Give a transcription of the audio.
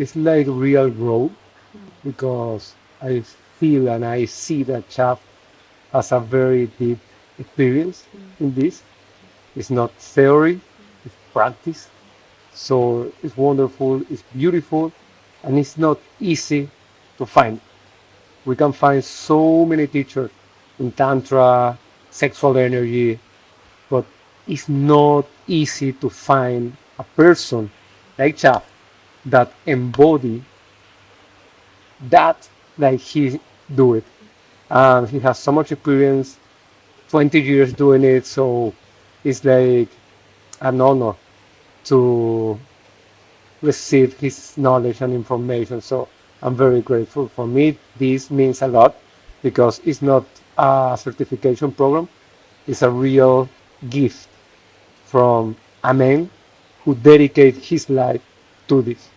it's like real growth because I feel and I see that Chaf has a very deep experience in this. It's not theory, it's practice. So it's wonderful, it's beautiful, and it's not easy to find. We can find so many teachers in Tantra, sexual energy, but it's not easy to find a person like Chaf that embody that like he do it. And he has so much experience, 20 years doing it, so it's like an honor to receive his knowledge and information. So I'm very grateful. For me, this means a lot because it's not a certification program, it's a real gift from a man who dedicated his life to this.